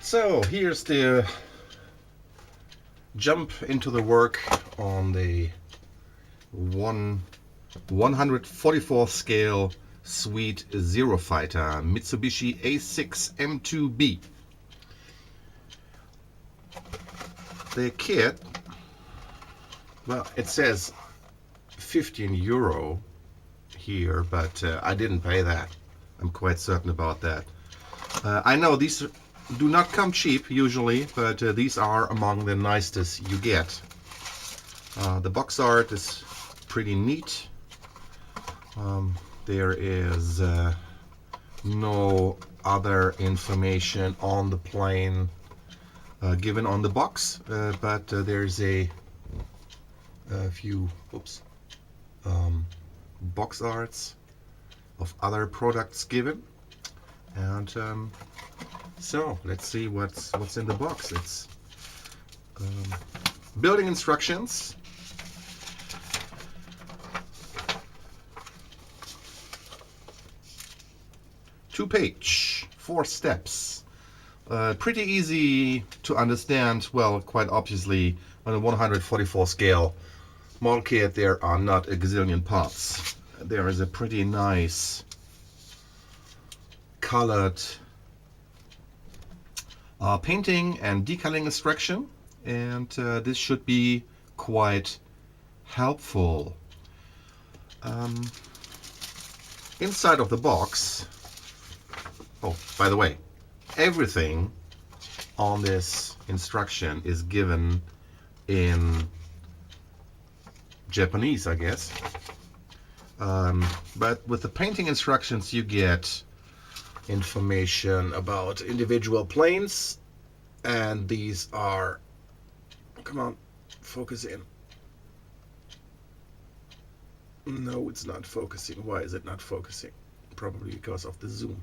So here's the jump into the work on the 144 scale Suite Zero Fighter Mitsubishi A6M2b. The kit, well, it says 15 euro here, but I didn't pay that. I'm quite certain about that. I know these do not come cheap usually, but these are among the nicest you get. The box art is pretty neat. There is no other information on the plane given on the box, but there's a few box arts of other products given, and so let's see what's in the box. It's building instructions, two-page, 4 steps. Pretty easy to understand. Well, quite obviously, on a 144 scale model kit, there are not a gazillion parts. There is a pretty nice colored painting and decaling instruction, and this should be quite helpful. Inside of the box, oh, by the way, everything on this instruction is given in Japanese, I guess. But with the painting instructions, you get information about individual planes, and these are, come on, focus in. No, it's not focusing. Why is it not focusing? Probably because of the zoom.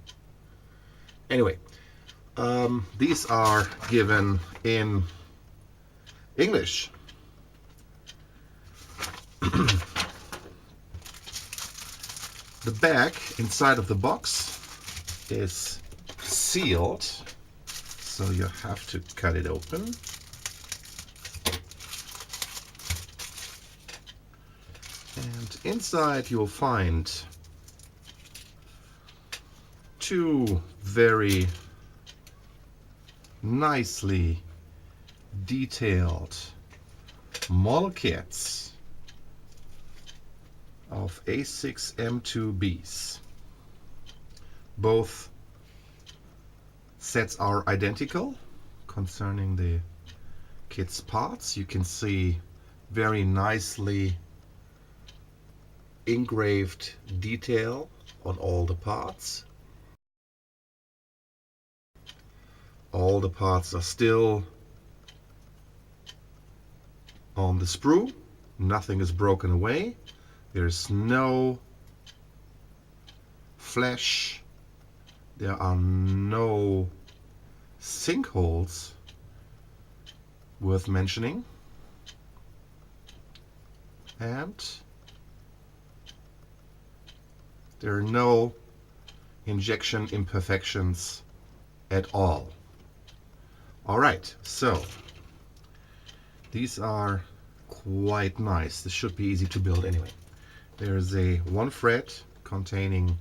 Anyway, these are given in English. The bag inside of the box is sealed, so you have to cut it open. And inside you'll find 2 very nicely detailed model kits of A6M2bs. Both sets are identical concerning the kit's parts. You can see very nicely engraved detail on all the parts. All the parts are still on the sprue. Nothing is broken away. There's no flash. There are no sinkholes worth mentioning. And there are no injection imperfections at all. All right, so these are quite nice. This should be easy to build anyway. There's a 1 fret containing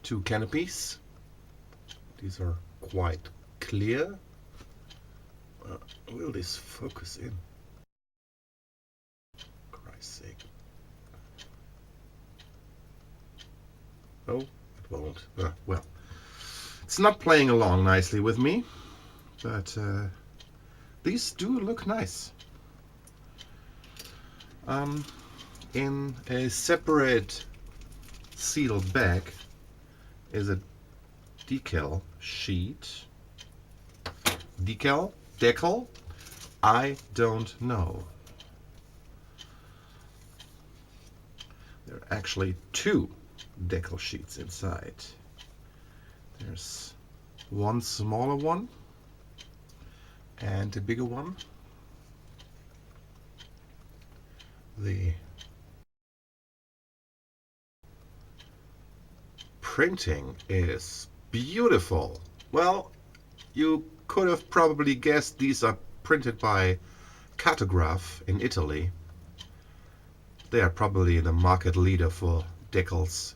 2 canopies. These are quite clear. Will this focus in? Christ's sake. Oh, it won't. Well, it's not playing along nicely with me, but these do look nice. In a separate sealed bag is a decal sheet. Decal? I don't know. There are actually 2 decal sheets inside. There's one smaller one and a bigger one. The printing is beautiful. Well, you could have probably guessed these are printed by Cartograph in Italy. They are probably the market leader for decals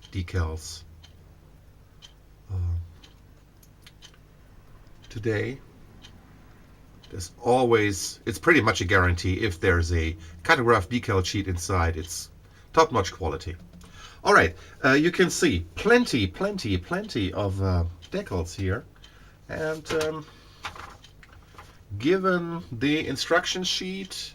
today. There's always, it's pretty much a guarantee if there's a Cartograph decal sheet inside, it's top-notch quality. All right, you can see plenty of decals here, and given the instruction sheet,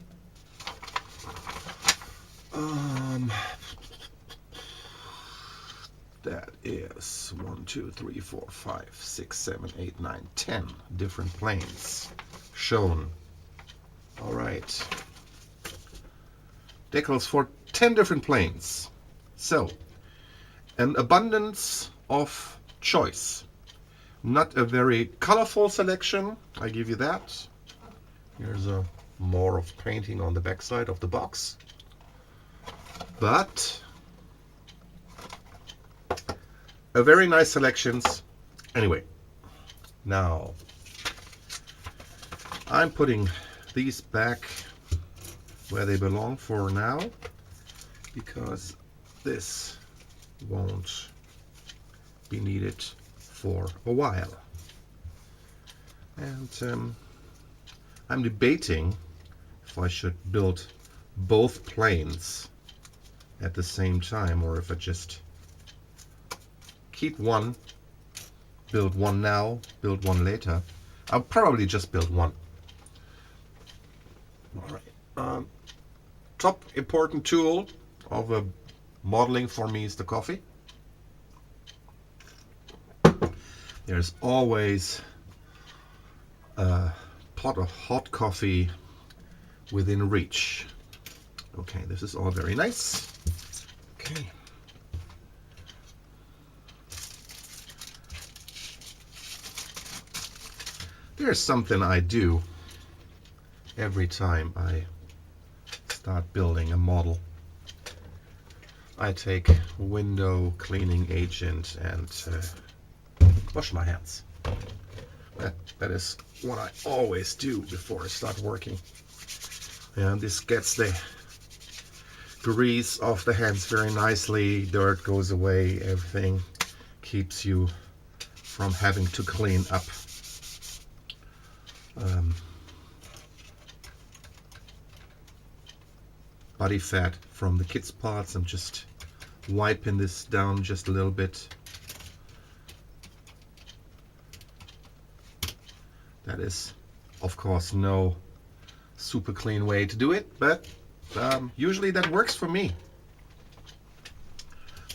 that is 1, 2, 3, 4, 5, 6, 7, 8, 9, 10 different planes shown. All right, decals for 10 different planes. So, an abundance of choice. Not a very colorful selection, I give you that. Here's a more of painting on the backside of the box. But a very nice selections. Anyway, now I'm putting these back where they belong for now, because this won't be needed for a while. And I'm debating if I should build both planes at the same time, or if I just keep one, build one now, build one later. I'll probably just build one. All right. Top important tool of modeling for me is the coffee. There's always a pot of hot coffee within reach. Okay, this is all very nice. Okay. There's something I do every time I start building a model. I take window cleaning agent and wash my hands. That is what I always do before I start working. And this gets the grease off the hands very nicely, dirt goes away, everything keeps you from having to clean up. Body fat from the kids' parts. I'm just wiping this down just a little bit. That is, of course, no super clean way to do it, but usually that works for me.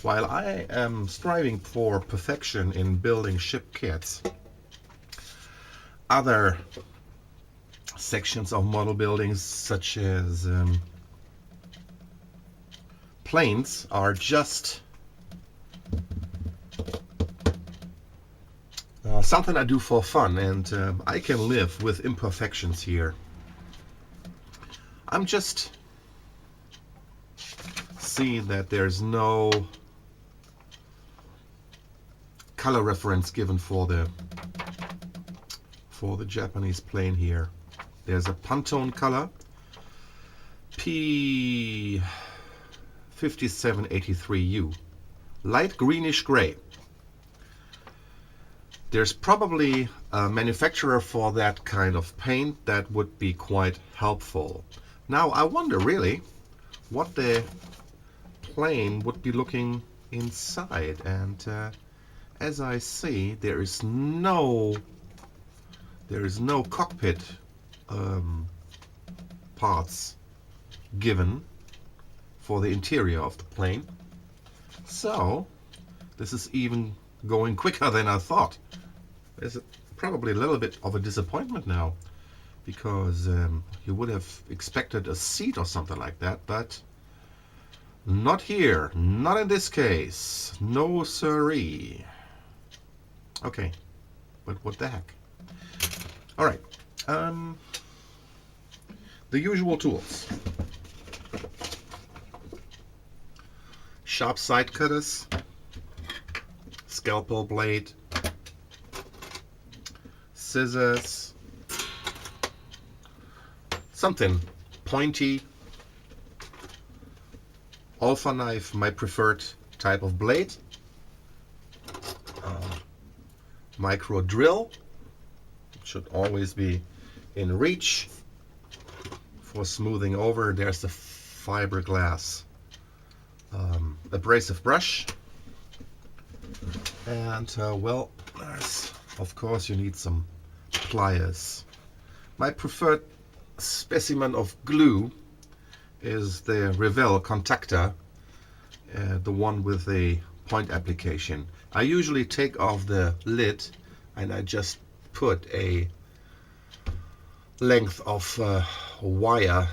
While I am striving for perfection in building ship kits, other sections of model buildings, such as planes, are just something I do for fun, and I can live with imperfections here. I'm just seeing that there's no color reference given for the Japanese plane here. There's a Pantone color, P5783U, light greenish gray. There's probably a manufacturer for that kind of paint that would be quite helpful. Now I wonder really what the plane would be looking inside, and as I see, there is no cockpit parts given for the interior of the plane. So this is even going quicker than I thought. There's probably a little bit of a disappointment now, because you would have expected a seat or something like that, but not here, not in this case, no siree. Okay, but what the heck. All right, the usual tools. Sharp side cutters, scalpel blade, scissors, something pointy. Alpha knife, my preferred type of blade. Micro drill, should always be in reach for smoothing over. There's the fiberglass abrasive brush, and well, of course you need some pliers. My preferred specimen of glue is the Revell contactor, the one with the point application. I usually take off the lid and I just put a length of wire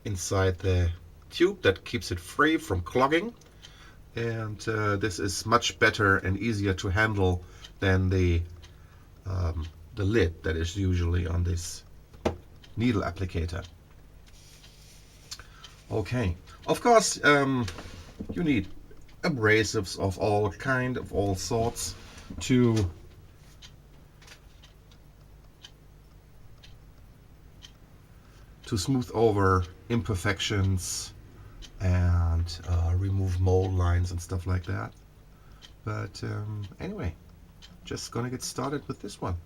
inside the tube that keeps it free from clogging, and this is much better and easier to handle than the lid that is usually on this needle applicator. Okay, of course you need abrasives of all kind, of all sorts, to smooth over imperfections and remove mold lines and stuff like that. But anyway, just gonna get started with this one.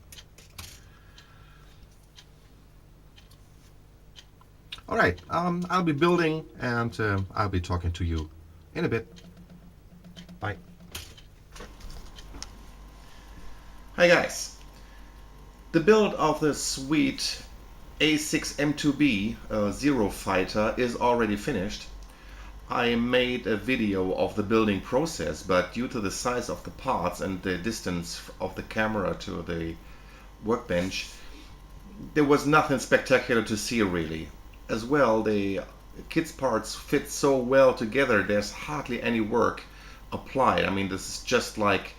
All right, I'll be building, and I'll be talking to you in a bit. Bye. Hi guys. The build of the sweet A6M2b Zero Fighter is already finished. I made a video of the building process, but due to the size of the parts and the distance of the camera to the workbench, there was nothing spectacular to see really. As well, the kit's parts fit so well together, there's hardly any work applied. I mean, this is just like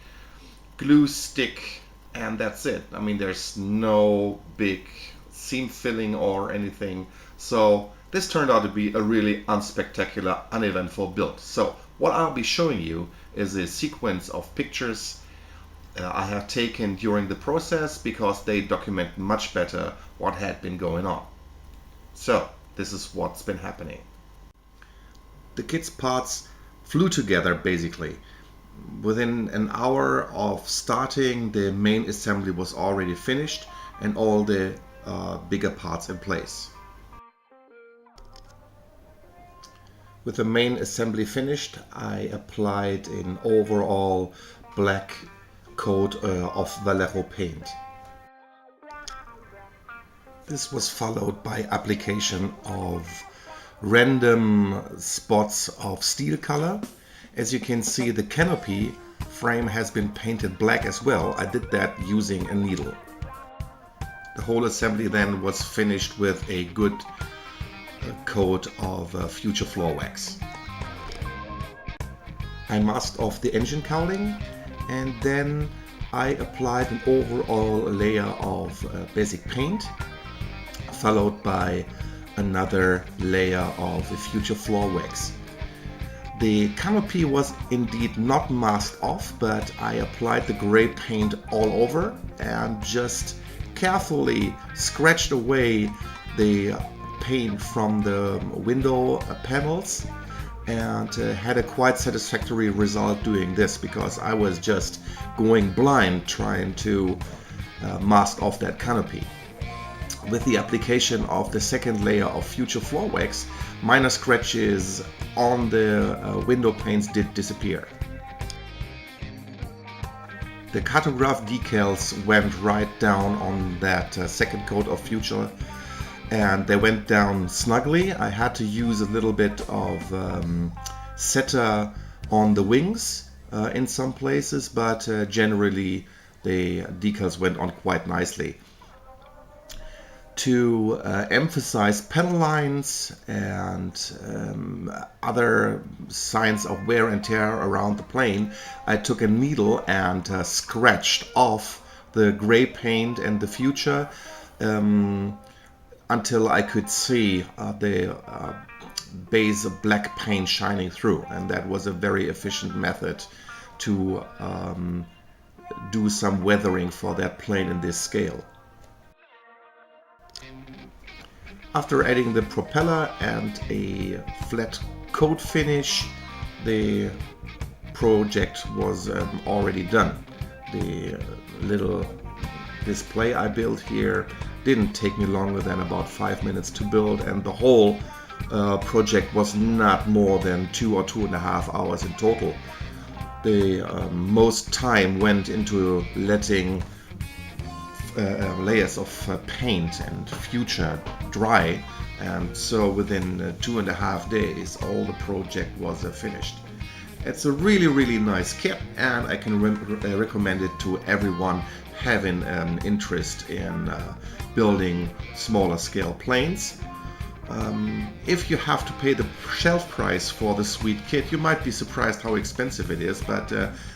glue stick and that's it. I mean, there's no big seam filling or anything. So this turned out to be a really unspectacular, uneventful build. So what I'll be showing you is a sequence of pictures I have taken during the process, because they document much better what had been going on. So this is what's been happening. The kit's parts flew together basically. Within an hour of starting, the main assembly was already finished and all the bigger parts in place. With the main assembly finished, I applied an overall black coat of Vallejo paint. This was followed by application of random spots of steel color. As you can see, the canopy frame has been painted black as well. I did that using a needle. The whole assembly then was finished with a good coat of future floor wax. I masked off the engine cowling, and then I applied an overall layer of basic paint, followed by another layer of future floor wax. The canopy was indeed not masked off, but I applied the gray paint all over and just carefully scratched away the paint from the window panels, and had a quite satisfactory result doing this, because I was just going blind trying to mask off that canopy. With the application of the second layer of future floor wax, minor scratches on the window panes did disappear. The cartograph decals went right down on that second coat of future, and they went down snugly. I had to use a little bit of setter on the wings in some places, but generally the decals went on quite nicely. To emphasize panel lines and other signs of wear and tear around the plane, I took a needle and scratched off the gray paint and the future until I could see the base of black paint shining through, and that was a very efficient method to do some weathering for that plane in this scale. After adding the propeller and a flat coat finish, the project was already done. The little display I built here didn't take me longer than about 5 minutes to build, and the whole project was not more than 2 or 2.5 hours in total. The most time went into letting layers of paint and future dry, and so within 2.5 days all the project was finished. It's a really nice kit, and I can recommend it to everyone having an interest in building smaller scale planes. If you have to pay the shelf price for the sweet kit, you might be surprised how expensive it is, but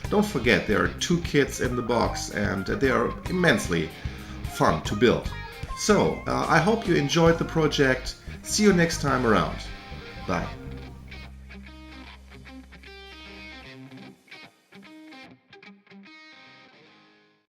don't forget there are 2 kits in the box, and they are immensely fun to build. So I hope you enjoyed the project. See you next time around. Bye.